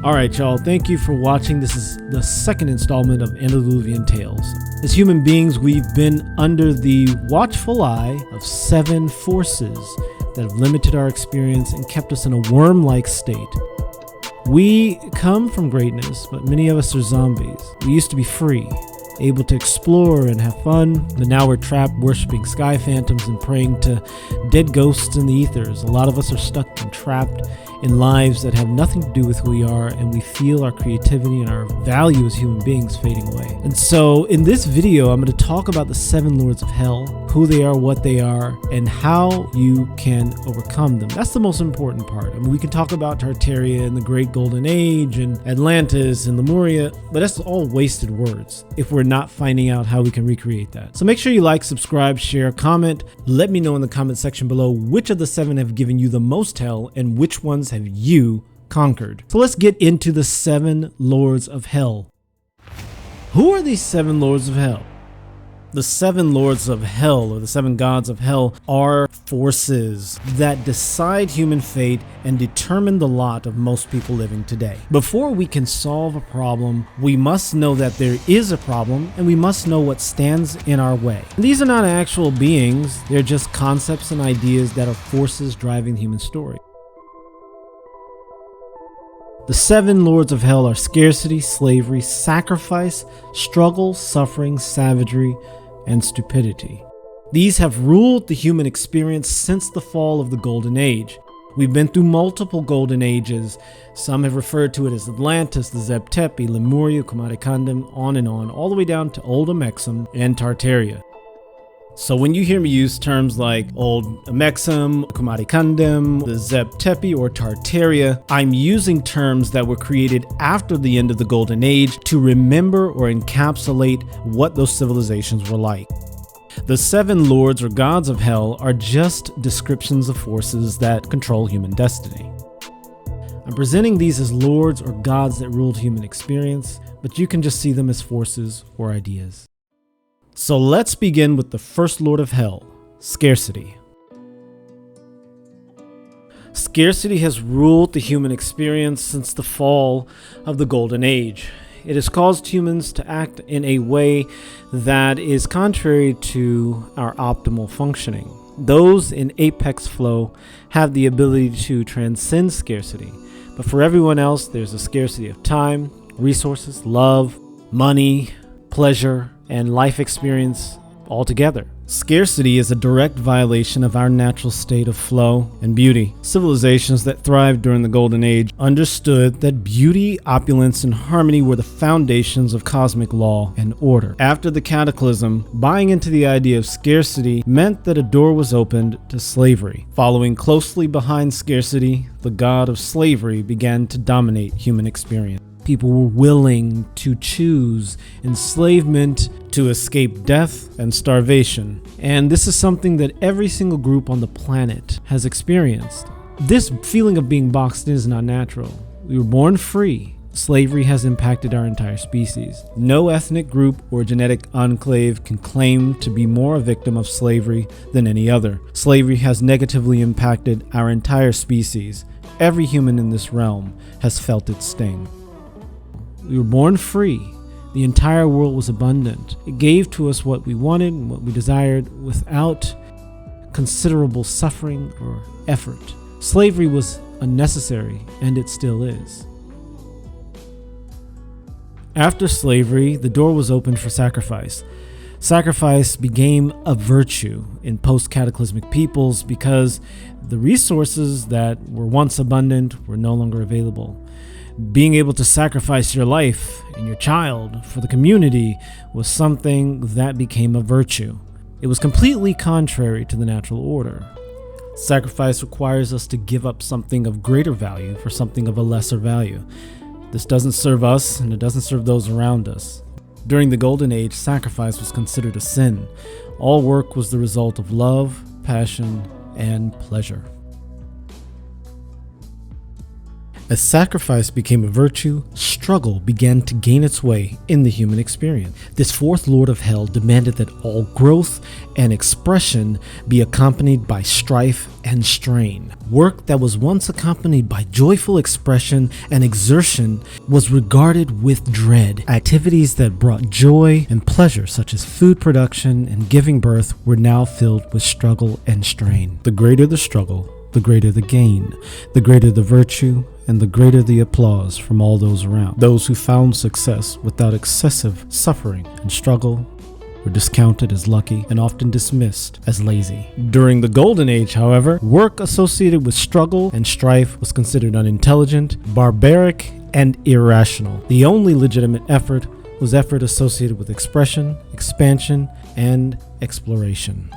Alright y'all, thank you for watching. This is the second installment of Antediluvian Tales. As human beings, we've been under the watchful eye of 7 forces that have limited our experience and kept us in a worm-like state. We come from greatness, but many of us are zombies. We used to be free, able to explore and have fun, but now we're trapped worshiping sky phantoms and praying to dead ghosts in the ethers. A lot of us are stuck and trapped in lives that have nothing to do with who we are, and we feel our creativity and our value as human beings fading away. And so in this video, I'm going to talk about the 7 Lords of Hell, who they are, what they are, and how you can overcome them. That's the most important part. I mean, we can talk about Tartaria and the Great Golden Age and Atlantis and Lemuria, but that's all wasted words if we're not finding out how we can recreate that. So make sure you like, subscribe, share, comment. Let me know in the comment section below which of the 7 have given you the most hell and which ones have you conquered. So let's get into the 7 Lords of Hell. Who are these 7 Lords of Hell? The 7 Lords of Hell, or the 7 Gods of Hell, are forces that decide human fate and determine the lot of most people living today. Before we can solve a problem, we must know that there is a problem, and we must know what stands in our way. These are not actual beings, they're just concepts and ideas that are forces driving the human story. The 7 Lords of Hell are scarcity, slavery, sacrifice, struggle, suffering, savagery, and stupidity. These have ruled the human experience since the fall of the Golden Age. We've been through multiple Golden Ages. Some have referred to it as Atlantis, the Zeb Tepi, Lemuria, Kumarikandam, on, all the way down to Old Amexem and Tartaria. So when you hear me use terms like Old Amexem, Kumarikandam, the Zeb Tepi, or Tartaria, I'm using terms that were created after the end of the Golden Age to remember or encapsulate what those civilizations were like. The 7 Lords or Gods of Hell are just descriptions of forces that control human destiny. I'm presenting these as lords or gods that ruled human experience, but you can just see them as forces or ideas. So let's begin with the first Lord of Hell, Scarcity. Scarcity has ruled the human experience since the fall of the Golden Age. It has caused humans to act in a way that is contrary to our optimal functioning. Those in apex flow have the ability to transcend scarcity, but for everyone else, there's a scarcity of time, resources, love, money, pleasure, and life experience altogether. Scarcity is a direct violation of our natural state of flow and beauty. Civilizations that thrived during the Golden Age understood that beauty, opulence, and harmony were the foundations of cosmic law and order. After the cataclysm, buying into the idea of scarcity meant that a door was opened to slavery. Following closely behind scarcity, the god of slavery began to dominate human experience. People were willing to choose enslavement to escape death and starvation. And this is something that every single group on the planet has experienced. This feeling of being boxed in is not natural. We were born free. Slavery has impacted our entire species. No ethnic group or genetic enclave can claim to be more a victim of slavery than any other. Slavery has negatively impacted our entire species. Every human in this realm has felt its sting. We were born free. The entire world was abundant. It gave to us what we wanted and what we desired without considerable suffering or effort. Slavery was unnecessary, and it still is. After slavery, the door was opened for sacrifice. Sacrifice became a virtue in post-cataclysmic peoples because the resources that were once abundant were no longer available. Being able to sacrifice your life and your child for the community was something that became a virtue. It was completely contrary to the natural order. Sacrifice requires us to give up something of greater value for something of a lesser value. This doesn't serve us, and it doesn't serve those around us. During the Golden Age, sacrifice was considered a sin. All work was the result of love, passion, and pleasure. As sacrifice became a virtue, struggle began to gain its way in the human experience. This fourth Lord of Hell demanded that all growth and expression be accompanied by strife and strain. Work that was once accompanied by joyful expression and exertion was regarded with dread. Activities that brought joy and pleasure, such as food production and giving birth, were now filled with struggle and strain. The greater the struggle, the greater the gain, the greater the virtue, and the greater the applause from all those around. Those who found success without excessive suffering and struggle were discounted as lucky and often dismissed as lazy. During the Golden Age, however, work associated with struggle and strife was considered unintelligent, barbaric, and irrational. The only legitimate effort was effort associated with expression, expansion, and exploration.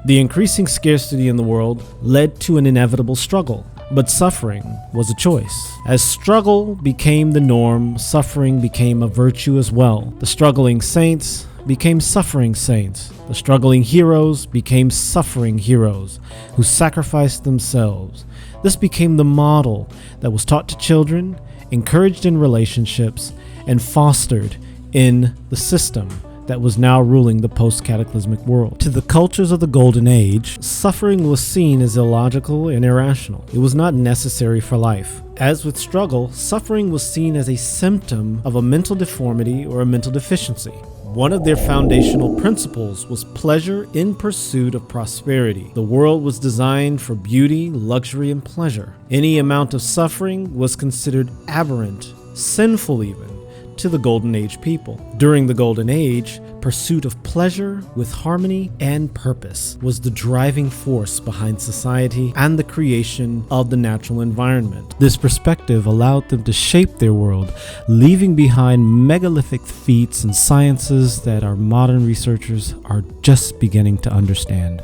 The increasing scarcity in the world led to an inevitable struggle, but suffering was a choice. As struggle became the norm, suffering became a virtue as well. The struggling saints became suffering saints. The struggling heroes became suffering heroes who sacrificed themselves. This became the model that was taught to children, encouraged in relationships, and fostered in the system that was now ruling the post-cataclysmic world. To the cultures of the Golden Age, suffering was seen as illogical and irrational. It was not necessary for life. As with struggle, suffering was seen as a symptom of a mental deformity or a mental deficiency. One of their foundational principles was pleasure in pursuit of prosperity. The world was designed for beauty, luxury, and pleasure. Any amount of suffering was considered aberrant, sinful even, to the Golden Age people. During the Golden Age, pursuit of pleasure with harmony and purpose was the driving force behind society and the creation of the natural environment. This perspective allowed them to shape their world, leaving behind megalithic feats and sciences that our modern researchers are just beginning to understand.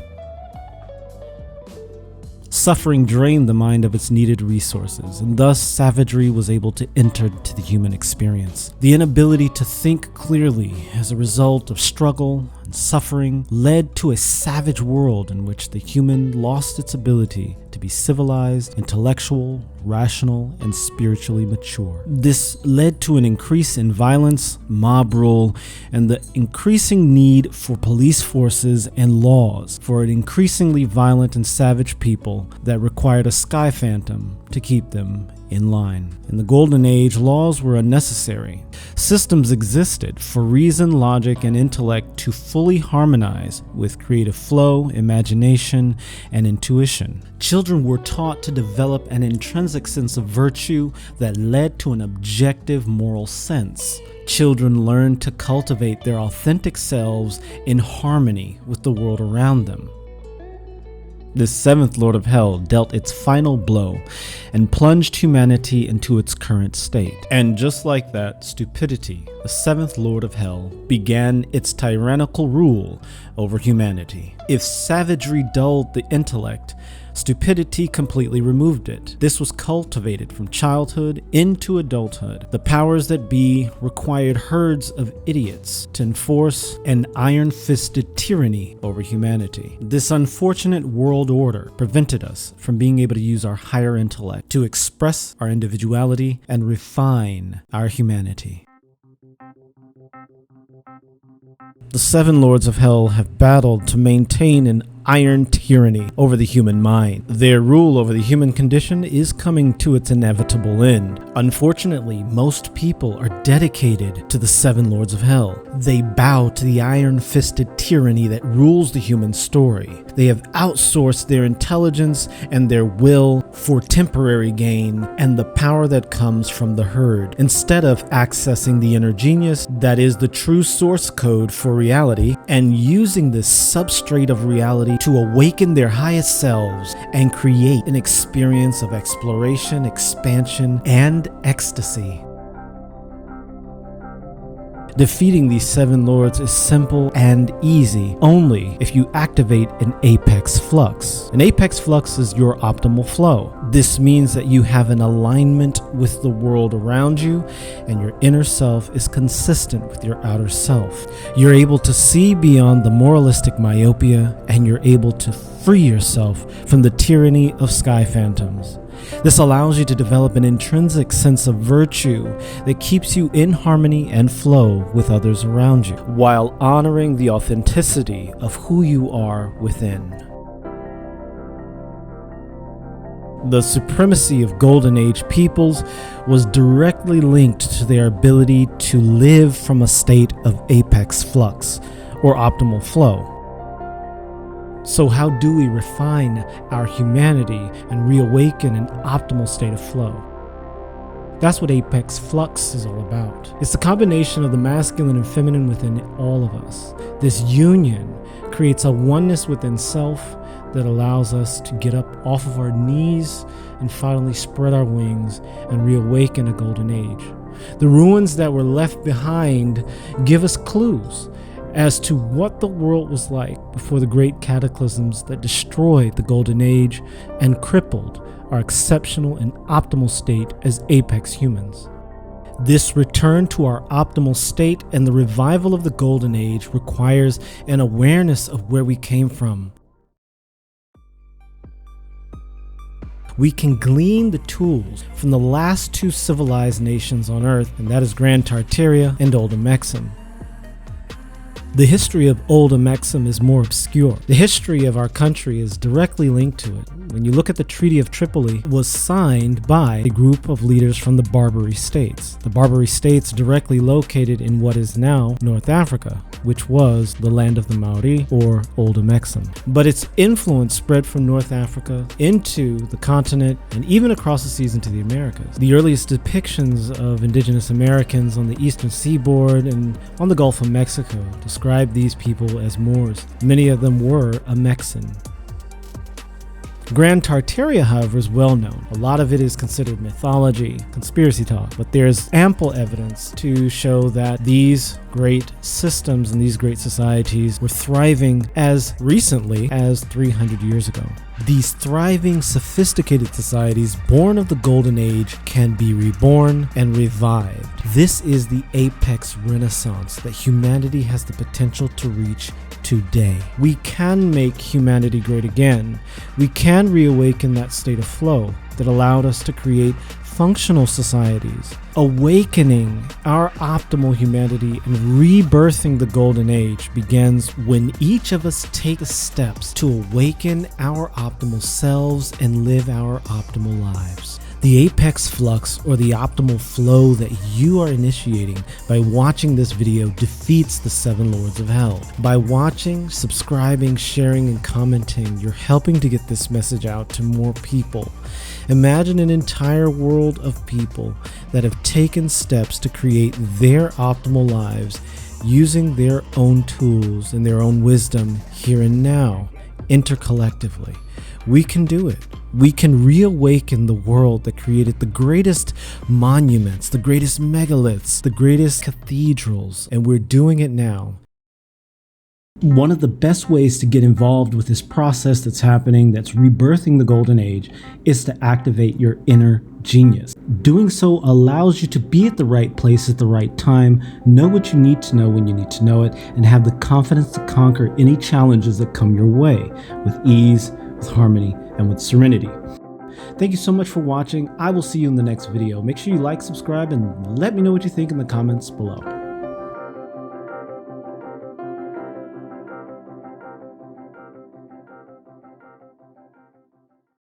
Suffering drained the mind of its needed resources, and thus savagery was able to enter into the human experience. The inability to think clearly as a result of struggle and suffering led to a savage world in which the human lost its ability to be civilized, intellectual, rational, and spiritually mature. This led to an increase in violence, mob rule, and the increasing need for police forces and laws for an increasingly violent and savage people that required a sky phantom to keep them in line. In the Golden Age, laws were unnecessary. Systems existed for reason, logic, and intellect to fully harmonize with creative flow, imagination, and intuition. Children were taught to develop an intrinsic sense of virtue that led to an objective moral sense. Children learned to cultivate their authentic selves in harmony with the world around them. This seventh Lord of Hell dealt its final blow and plunged humanity into its current state. And just like that, stupidity, the seventh Lord of Hell, began its tyrannical rule over humanity. If savagery dulled the intellect, stupidity completely removed it. This was cultivated from childhood into adulthood. The powers that be required herds of idiots to enforce an iron-fisted tyranny over humanity. This unfortunate world order prevented us from being able to use our higher intellect to express our individuality and refine our humanity. The seven Lords of Hell have battled to maintain an iron tyranny over the human mind. Their rule over the human condition is coming to its inevitable end. Unfortunately, most people are dedicated to the seven Lords of Hell. They bow to the iron-fisted tyranny that rules the human story. They have outsourced their intelligence and their will for temporary gain and the power that comes from the herd, instead of accessing the inner genius that is the true source code for reality and using this substrate of reality to awaken their highest selves and create an experience of exploration, expansion, and ecstasy. Defeating these seven lords is simple and easy only if you activate an apex flux. An apex flux is your optimal flow. This means that you have an alignment with the world around you and your inner self is consistent with your outer self. You're able to see beyond the moralistic myopia and you're able to free yourself from the tyranny of sky phantoms. This allows you to develop an intrinsic sense of virtue that keeps you in harmony and flow with others around you, while honoring the authenticity of who you are within. The supremacy of Golden Age peoples was directly linked to their ability to live from a state of apex flux, or optimal flow. So how do we refine our humanity and reawaken an optimal state of flow? That's what apex flux is all about. It's the combination of the masculine and feminine within all of us. This union creates a oneness within self that allows us to get up off of our knees and finally spread our wings and reawaken a golden age. The ruins that were left behind give us clues as to what the world was like before the great cataclysms that destroyed the golden age and crippled our exceptional and optimal state as apex humans. This return to our optimal state and the revival of the golden age requires an awareness of where we came from. We can glean the tools from the last two civilized nations on Earth, and that is Grand Tartaria and Old Amexen. The history of Old Amexen is more obscure. The history of our country is directly linked to it. When you look at the Treaty of Tripoli, it was signed by a group of leaders from the Barbary states. The Barbary states directly located in what is now North Africa, which was the land of the Maori, or Old Amexen. But its influence spread from North Africa into the continent and even across the seas into the Americas. The earliest depictions of indigenous Americans on the eastern seaboard and on the Gulf of Mexico describe these people as Moors. Many of them were Amexen. Grand Tartaria, however, is well known. A lot of it is considered mythology, conspiracy talk, but there's ample evidence to show that these great systems and these great societies were thriving as recently as 300 years ago. These thriving, sophisticated societies born of the Golden Age can be reborn and revived. This is the apex renaissance that humanity has the potential to reach today. We can make humanity great again. We can reawaken that state of flow that allowed us to create functional societies. Awakening our optimal humanity and rebirthing the Golden Age begins when each of us take the steps to awaken our optimal selves and live our optimal lives. The apex flux, or the optimal flow that you are initiating by watching this video, defeats the 7 lords of hell. By watching, subscribing, sharing, and commenting, you're helping to get this message out to more people. Imagine an entire world of people that have taken steps to create their optimal lives using their own tools and their own wisdom here and now, intercollectively. We can do it. We can reawaken the world that created the greatest monuments, the greatest megaliths, the greatest cathedrals, and we're doing it now. One of the best ways to get involved with this process that's happening, that's rebirthing the Golden Age, is to activate your inner genius. Doing so allows you to be at the right place at the right time, know what you need to know when you need to know it, and have the confidence to conquer any challenges that come your way with ease, with harmony, and with serenity. Thank you so much for watching. I will see you in the next video. Make sure you like, subscribe, and let me know what you think in the comments below.